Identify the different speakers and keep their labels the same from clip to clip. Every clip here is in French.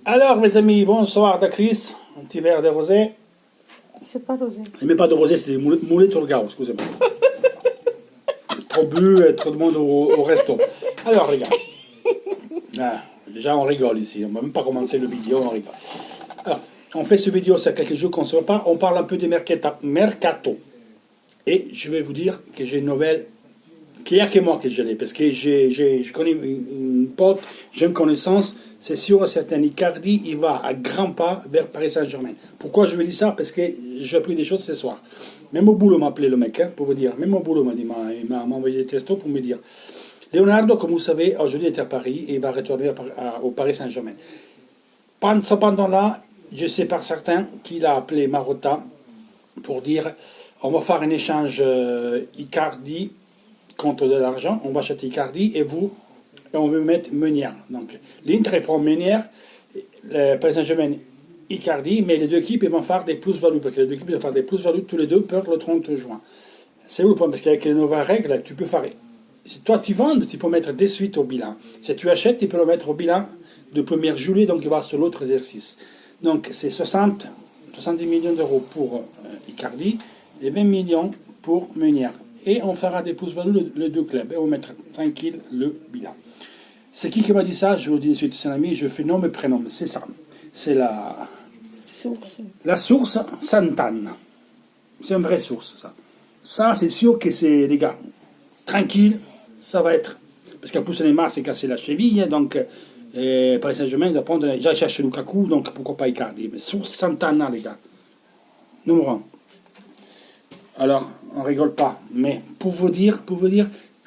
Speaker 1: Alors, mes amis, bonsoir Dacris. Un petit verre de rosé.
Speaker 2: C'est pas rosé.
Speaker 1: C'est même pas de rosé, c'est des moulets Turgau, excusez-moi. Trop bu, trop de monde au resto. Alors, regarde. Ah, déjà, on rigole ici. On ne va même pas commencer le vidéo, on rigole. Alors, on fait ce vidéo, c'est quelques jours qu'on ne se voit pas. On parle un peu des mercato. Et je vais vous dire que j'ai une nouvelle qui a que moi que je l'ai, parce que je connais une pote, j'ai une connaissance, c'est sûr, certain, Icardi, il va à grands pas vers Paris Saint-Germain. Pourquoi je vais dire ça? Parce que j'ai appris des choses ce soir. Même au boulot m'a appelé le mec, hein, pour vous dire. Même au boulot il m'a envoyé des textos pour me dire. Leonardo, comme vous savez, aujourd'hui est à Paris et il va retourner au Paris Saint-Germain. Cependant là, je sais par certains qu'il a appelé Marotta pour dire on va faire un échange Icardi contre de l'argent, on va acheter Icardi et on veut mettre Meunier. Donc l'Inter prend Meunier, le Paris Saint-Germain Icardi, mais les deux équipes vont faire des plus-values, parce que les deux équipes vont faire des plus-values tous les deux pour le 30 juin. C'est où le point? Parce qu'avec les nouvelles règles, tu peux faire. Si toi tu vends, tu peux mettre des suites au bilan. Si tu achètes, tu peux le mettre au bilan de 1er juillet, donc il va sur l'autre exercice. Donc c'est 70 millions d'euros pour Icardi et 20 millions pour Meunier. Et on fera des plus-values les deux clubs. Et on mettra tranquille le bilan. C'est qui m'a dit ça? Je vous dis de suite, c'est un ami. Je fais nom et prénom. C'est ça. C'est la source Sant'Anna. C'est une vraie source, ça. Ça, c'est sûr que c'est, les gars, tranquille, ça va être. Parce qu'en plus, Neymar s'est cassé la cheville. Donc, Paris Saint-Germain, il va prendre. Déjà, il cherche Lukaku. Donc, pourquoi pas Icardi? Mais source Sant'Anna, les gars. Numéro 1. Alors, on rigole pas, mais pour vous dire,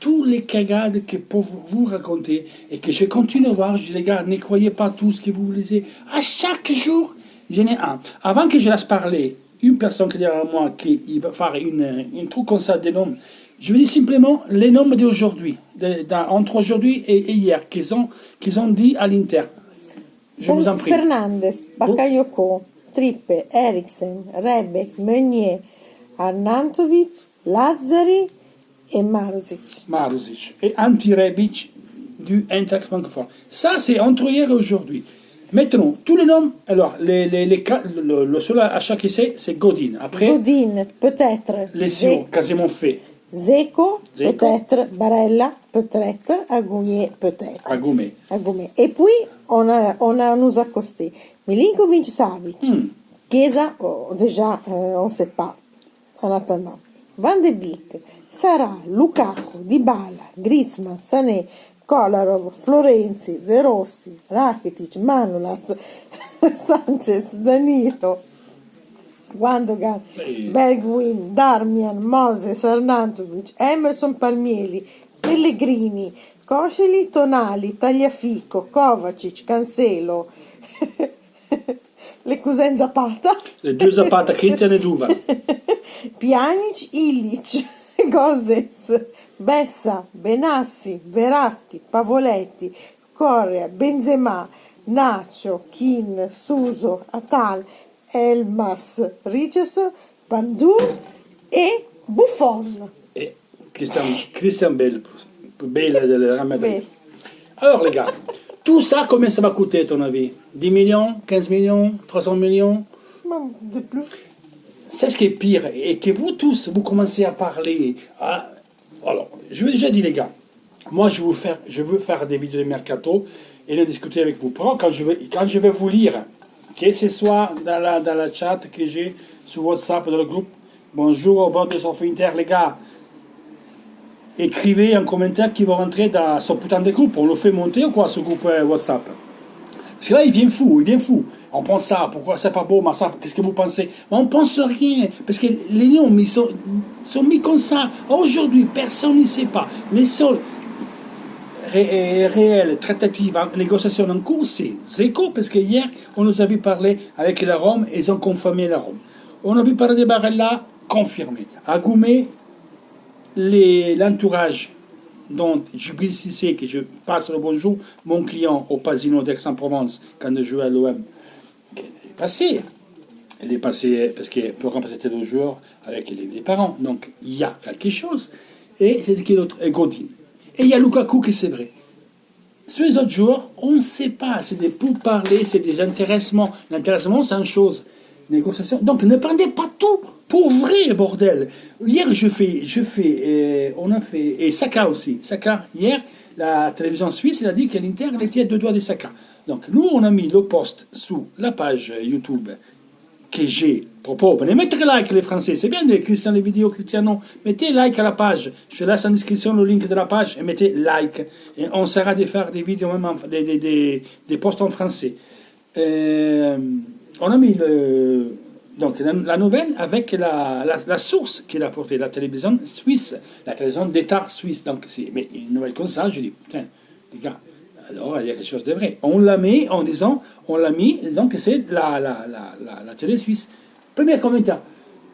Speaker 1: tous les cagades que pour vous raconter et que je continue à voir, je dis les gars, ne croyez pas tout ce que vous lisez. À chaque jour, j'en ai un. Avant que je laisse parler une personne qui est derrière moi, qui va faire une truc comme ça des noms, je vais dire simplement les noms d'aujourd'hui, entre aujourd'hui et hier, qu'ils ont dit à l'Inter. Je vous en prie.
Speaker 2: Fernandez, Bakayoko, Trippe, Eriksen, Rebeck, Meunier, Arnautovic, Lazzari et Marusic.
Speaker 1: Et Anti-Rebic du Eintracht Francfort. Ça, c'est entre hier et aujourd'hui. Maintenant, tous les noms, alors, le seul achat qui c'est Godin. Après,
Speaker 2: Godin, peut-être.
Speaker 1: Lesio, quasiment fait.
Speaker 2: Zeko, peut-être. Barella, peut-être. Agoumet, peut-être.
Speaker 1: Agoumet.
Speaker 2: Et puis, on a nous accosté. Milinkovic, Savic. Chiesa, déjà, on ne sait pas. En attendant, Van de Beek, Sarà, Lukaku, Dybala, Griezmann, Sané, Kolarov, Florenzi, De Rossi, Rakitic, Manolas, Sanchez, Danilo, Gundogan, Bergwijn, Darmian, Moses, Arnautovic, Emerson Palmieri, Pellegrini, Koscielny, Tonali, Tagliafico, Kovacic, Cancelo, le cousin Zapata.
Speaker 1: Le deux Zapata, Christian e Duva.
Speaker 2: Pjanic, Illich, Gozes, Bessa, Benassi, Verratti, Pavoletti, Correa, Benzema, Nacho, Keane, Suso, Atal, Elmas, Richardson, Bandur et Buffon.
Speaker 1: Et Christian Bale de la Madrid. Alors les gars, tout ça, combien ça va coûter à ton avis? 10 millions, 15 millions, 300 millions?
Speaker 2: De plus.
Speaker 1: C'est ce qui est pire, et que vous tous, vous commencez à parler. Alors, je vous ai déjà dit, les gars, moi, je veux faire des vidéos de mercato et en discuter avec vous. Quand je vais vous lire, que ce soit dans la chat que j'ai sur WhatsApp, dans le groupe, bonjour au bord de Sophie Inter, les gars, écrivez un commentaire qui va rentrer dans ce putain de groupe. On le fait monter ou quoi, ce groupe WhatsApp? Parce que là, il vient fou. On pense ça, pourquoi c'est pas beau, mais ça, qu'est-ce que vous pensez? On pense rien, parce que les noms, ils sont mis comme ça. Aujourd'hui, personne ne sait pas. Les seuls réels, traitatives, négociations en cours, c'est Zeko, parce que hier, on nous avait parlé avec la Rome, et ils ont confirmé la Rome. On avait parlé de Barella, confirmé. Agoumet, l'entourage dont je précisais que je passe le bonjour, mon client au Pasino d'Aix-en-Provence, quand je jouais à l'OM, elle est passée parce qu'elle peut remplacer le joueur avec les parents. Donc, il y a quelque chose. Et c'est qui l'autre? Et Godin. Et il y a Lukaku qui c'est vrai. Sur les autres joueurs, on ne sait pas. C'est des pourparlers, c'est des intéressements. L'intéressement, c'est une chose. Négociation. Donc, ne prenez pas tout pour vrai, bordel. Hier, on a fait, et Saka aussi. Saka, hier, la télévision suisse, elle a dit que l'Inter était à 2 doigts de Saka. Donc, nous, on a mis le post sous la page YouTube que j'ai propos. Venez mettre like les Français, c'est bien de Christian les vidéos Cristiano. Mettez like à la page. Je laisse en description le link de la page et mettez like. Et on essaiera de faire des vidéos même des posts en français. On a mis donc la nouvelle avec la source qu'il a portée, la télévision suisse, la télévision d'État suisse. Donc mais une nouvelle comme ça, je dis putain, les gars. Alors, il y a quelque chose de vrai. On l'a mis en disant que c'est la télé suisse. Premier commentaire.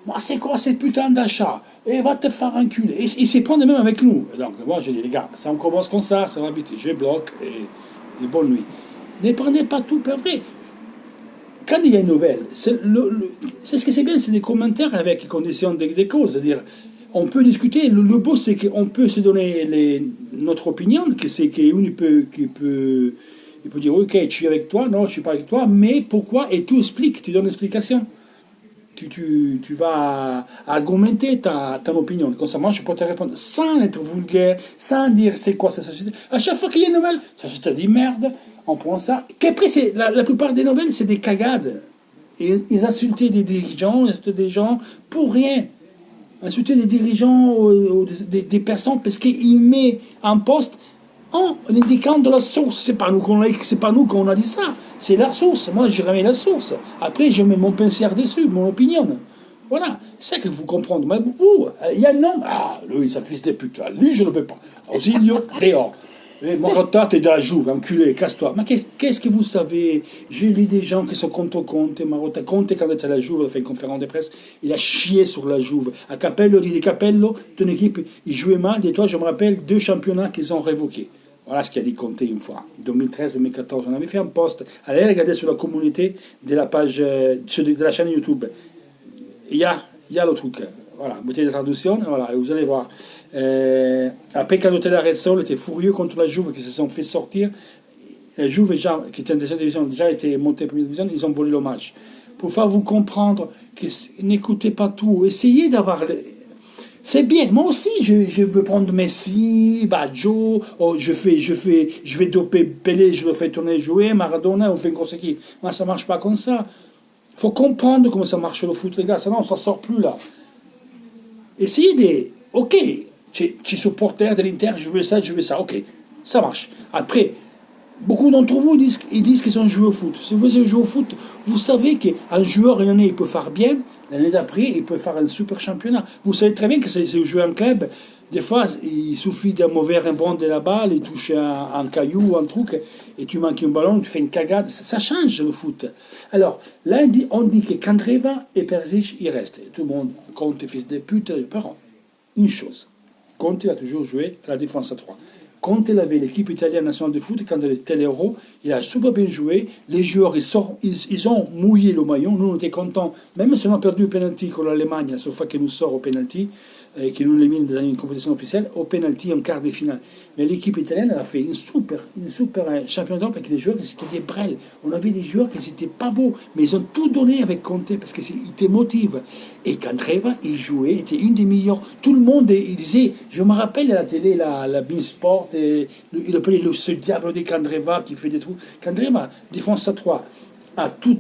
Speaker 1: Moi, c'est quoi ces putains d'achats? Et va te faire enculer. Et il s'y prend même avec nous. Donc, moi, je dis, les gars, ça on commence comme ça va vite. Je bloque et bonne nuit. Ne prenez pas tout pour vrai. Quand il y a une nouvelle, c'est ce que c'est bien, c'est des commentaires avec conditions de cause. C'est-à-dire, on peut discuter. Le beau, c'est qu'on peut se donner notre opinion, que c'est qu'une il peut dire ok, je suis avec toi, non, je suis pas avec toi, mais pourquoi? Et tu expliques, tu donnes l'explication. Tu vas argumenter ton opinion. Comme ça, moi, je peux te répondre sans être vulgaire, sans dire c'est quoi cette société. À chaque fois qu'il y a une nouvelle, ça se dit merde, on prend ça. Qu'après, la plupart des nouvelles, c'est des cagades. Et ils insultent des dirigeants, ils insultent des gens pour rien. Insulter des dirigeants ou des personnes parce qu'ils mettent en poste en indiquant de la source. C'est pas nous qu'on a dit ça. C'est la source. Moi, je remets la source. Après, je mets mon pincère dessus, mon opinion. Voilà. C'est ça que vous comprenez. Mais vous, il y a un homme. Ah, lui, ça fils de pute. Lui, je ne le peux pas. Auxilio, dehors. Morata, t'es de la joue, enculé, casse-toi. Mais qu'est-ce que vous savez? J'ai lu des gens qui sont contre Conte, Marotta. Conte, quand il était à la Juve, il a fait une conférence de presse, il a chié sur la Juve. À Capello, il dit Capello, ton équipe, il jouait mal. Et toi, je me rappelle 2 championnats qu'ils ont révoqués. Voilà ce qu'a dit Conte une fois. 2013-2014, on avait fait un post. Allez regarder sur la communauté de la page, de la chaîne YouTube. Il y a le truc. Voilà, mettez la traduction, voilà, et vous allez voir. Après, quand Rezzo était furieux contre la Juve, qui se sont fait sortir, la Juve, déjà, qui était en deuxième division, déjà été montée en première division, ils ont volé le match. Pour faire vous comprendre que n'écoutez pas tout, essayez d'avoir... C'est bien, moi aussi, je veux prendre Messi, Baggio, oh, je vais doper Pelé, je le fais tourner jouer, Maradona, on fait une grosse équipe. Moi, ça marche pas comme ça. Il faut comprendre comment ça marche le foot, les gars, sinon on s'en sort plus là. Essayez de... Ok, tu es supporter de l'Inter, je veux ça, ok, ça marche. Après, beaucoup d'entre vous ils disent qu'ils ont joué au foot. Si vous avez joué au foot, vous savez qu'un joueur, une année, il peut faire bien, l'année d'après, il peut faire un super championnat. Vous savez très bien que c'est jouer en club. Des fois, il suffit d'un mauvais rebond de la balle, il touche un caillou, un truc, et tu manques un ballon, tu fais une cagade. Ça change le foot. Alors, là, on dit que Candreva et Perisic, ils restent. Tout le monde compte fils de pute. Par contre, une chose, Conte a toujours joué à la défense à 3. Conte avait l'équipe italienne nationale de foot, quand elle était l'Euro, il a super bien joué. Les joueurs, ils ont mouillé le maillot. Nous, on était contents, même si on a perdu le penalty contre l'Allemagne, la seule fois qu'il nous sort au penalty, qui nous élimine dans une compétition officielle, au penalty en quart de finale. Mais l'équipe italienne a fait une super championnat d'Europe avec des joueurs qui étaient des brels. On avait des joueurs qui n'étaient pas beaux, mais ils ont tout donné avec Conte parce qu'ils te motivent. Et Candreva, il jouait, était une des meilleures. Tout le monde, il disait, je me rappelle à la télé, la Beansport, il appelait ce diable de Candreva qui fait des trucs. Candreva, défense à 3. À tout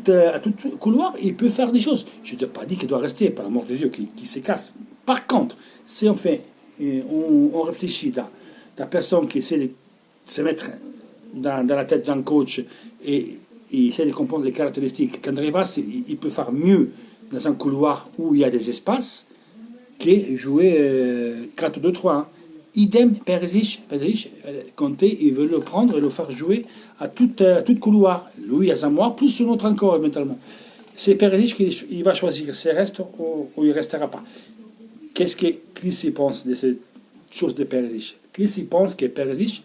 Speaker 1: couloir, il peut faire des choses. Je ne t'ai pas dit qu'il doit rester, par l'amour des yeux, qui se casse. Par contre, si on fait, on réfléchit là, la personne qui essaie de se mettre dans la tête d'un coach et essaie de comprendre les caractéristiques, Candreva, il peut faire mieux dans un couloir où il y a des espaces que jouer 4-2-3. Hein. Idem, Perisic, Conte, il veut le prendre et le faire jouer à tout couloir. Lui, à Zamoir, plus un autre encore, éventuellement. C'est Perisic qui va choisir s'il reste ou il ne restera pas. Qu'est-ce que Chris pense de cette chose de Perisic? Chris pense que Perisic,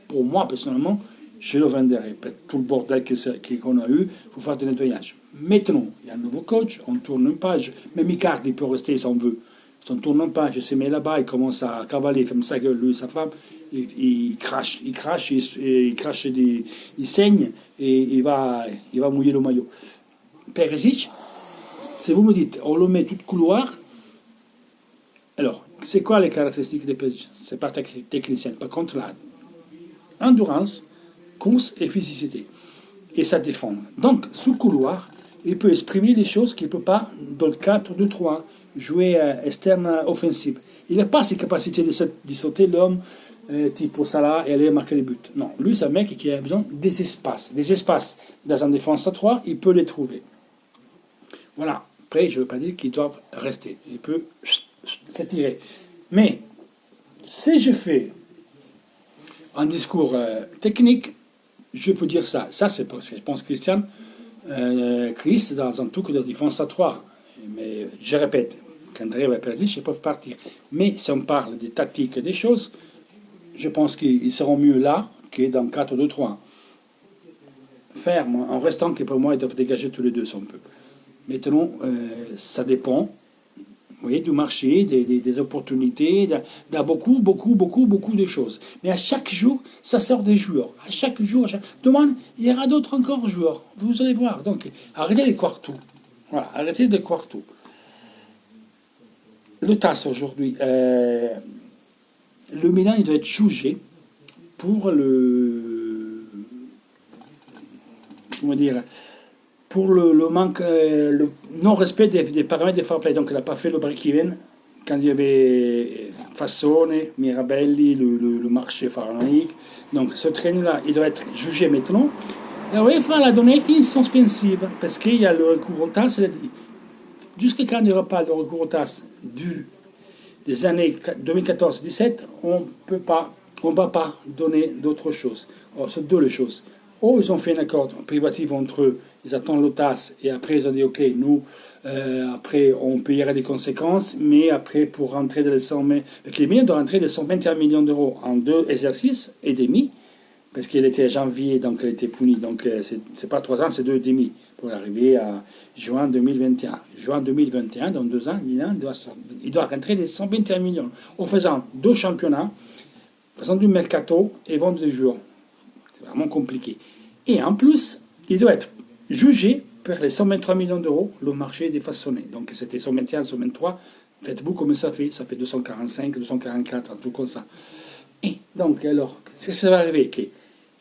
Speaker 1: pour moi personnellement, je le vendrai. Tout le bordel qu'on a eu, il faut faire du nettoyage. Maintenant, il y a un nouveau coach, on tourne une page. Même Icardi peut rester si on veut. son tourne-page, il se met là-bas, il commence à cavaler, il ferme sa gueule, lui et sa femme, il crache, il saigne, et il va mouiller le maillot. Perisic, si vous me dites, on le met tout couloir, alors, c'est quoi les caractéristiques de Perisic? C'est pas technicien. Par contre, là, endurance, course et physicité. Et ça défend. Donc, sous couloir, il peut exprimer les choses qu'il ne peut pas dans le 4-2-3, jouer externe offensif. Il n'a pas ces capacités de sauter l'homme, type au Salah, et aller marquer les buts. Non, lui, c'est un mec qui a besoin des espaces. Des espaces dans une défense à 3, il peut les trouver. Voilà. Après, je ne veux pas dire qu'ils doivent rester. Il peut s'étirer. Mais, si je fais un discours technique, je peux dire ça. Ça, c'est parce que je pense Christian, Chris, dans un truc de défense à 3. Mais je répète, quand André va perdre, ils peuvent partir. Mais si on parle des tactiques et des choses, je pense qu'ils seront mieux là que dans 4-2-3. Ferme, en restant que pour moi, ils doivent dégager tous les deux son peu. Maintenant, ça dépend. Vous voyez, du marché, des opportunités, de beaucoup de choses. Mais à chaque jour, ça sort des joueurs. À chaque jour, demain, il y aura d'autres encore joueurs. Vous allez voir. Donc, arrêtez de croire tout. Voilà, arrêtez de croire tout. Le TAS aujourd'hui, le Milan, il doit être jugé pour comment dire, pour le manque, le non-respect des paramètres de fair play. Donc, il n'a pas fait le break-even quand il y avait Fassone, Mirabelli, le marché pharaonique. Donc, ce train-là, il doit être jugé maintenant. La UEFA l'a donné insuspensive parce qu'il y a le recours au TAS. Jusqu'à quand il n'y aura pas de recours au TAS des années 2014-17, on ne va pas donner d'autres choses. Alors, c'est deux les choses. Ou ils ont fait un accord privatif entre eux, ils attendent le TAS et après ils ont dit ok, nous, après on payera des conséquences, mais après pour rentrer dans les 100 000, parce qu'il est bien de rentrer des 121 millions d'euros en 2 exercices et demi, parce qu'il était janvier, donc il était puni, donc c'est pas 3 ans, c'est 2 et demi, pour arriver à juin 2021. Juin 2021, dans 2 ans, Milan il doit rentrer des 121 millions, en faisant 2 championnats, faisant du mercato et vendre des joueurs. C'est vraiment compliqué. Et en plus, il doit être jugé par les 123 millions d'euros, le marché des façonnés. Donc c'était 121, 123. Faites-vous comme ça fait 245, 244, un truc comme ça. Et donc, alors, qu'est-ce que ça va arriver?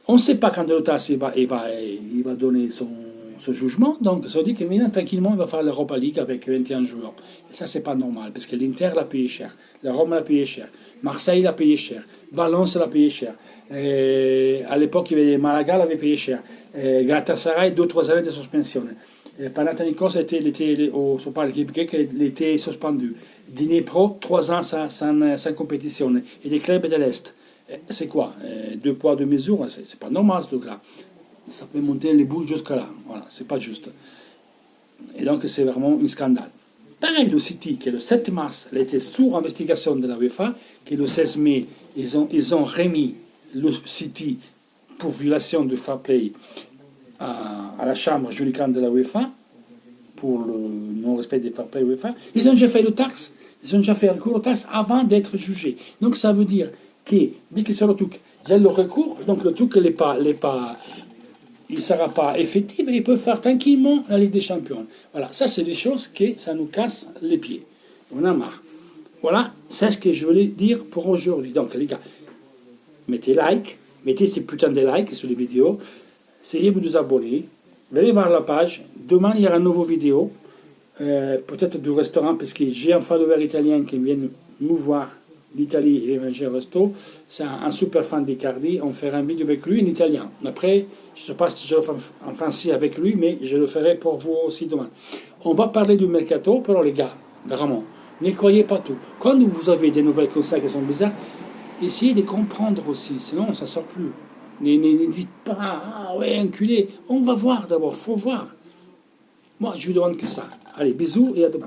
Speaker 1: On ne sait pas quand le TAS il va donner son jugement. Donc, ça veut dire que Milan, tranquillement, il va faire l'Europa League avec 21 joueurs. Et ça, c'est pas normal, parce que l'Inter l'a payé cher, la Rome l'a payé cher, Marseille l'a payé cher, Valence l'a payé cher. À l'époque, il y avait Malaga l'avait payé cher. Galatasaray, 2-3 années de suspension. Panathinaikos, sur par l'équipe grecque, il était suspendu. Dnipro, 3 ans sans compétition. Et des clubs de l'Est. C'est quoi 2 poids, 2 mesures? C'est pas normal ce truc-là. Ça peut monter les boules jusqu'à là. Voilà, c'est pas juste. Et donc, c'est vraiment un scandale. Pareil, le City, qui le 7 mars, il était sous investigation de la UEFA, qui le 16 mai, ils ont remis le City pour violation du fair play à la chambre judicante de la UEFA, pour le non-respect des fair play UEFA. Ils ont déjà fait le taxe, ils ont déjà fait le recours au taxe avant d'être jugés. Donc ça veut dire que, dès que sur le truc, il y a le recours, donc le truc il ne sera pas effectif, et ils peuvent faire tranquillement la Ligue des Champions. Voilà, ça c'est des choses que ça nous casse les pieds. On a marre. Voilà, c'est ce que je voulais dire pour aujourd'hui. Donc les gars, mettez like, mettez ces putains de likes sur les vidéos, essayez de vous abonner, allez voir la page. Demain il y aura une nouvelle vidéo, peut-être du restaurant, parce que j'ai un follower italien qui vient nous voir d'Italie et manger au resto. C'est un super fan d'Icardi. On fera une vidéo avec lui en italien. Après, je ne sais pas si je le fais en français avec lui, mais je le ferai pour vous aussi demain. On va parler du mercato, però les gars, vraiment, ne croyez pas tout. Quand vous avez des nouvelles comme ça qui sont bizarres, essayez de comprendre aussi, sinon ça ne sort plus. Ne dites pas, ah ouais, enculé. On va voir d'abord, faut voir. Moi, je vous demande que ça. Allez, bisous et à demain.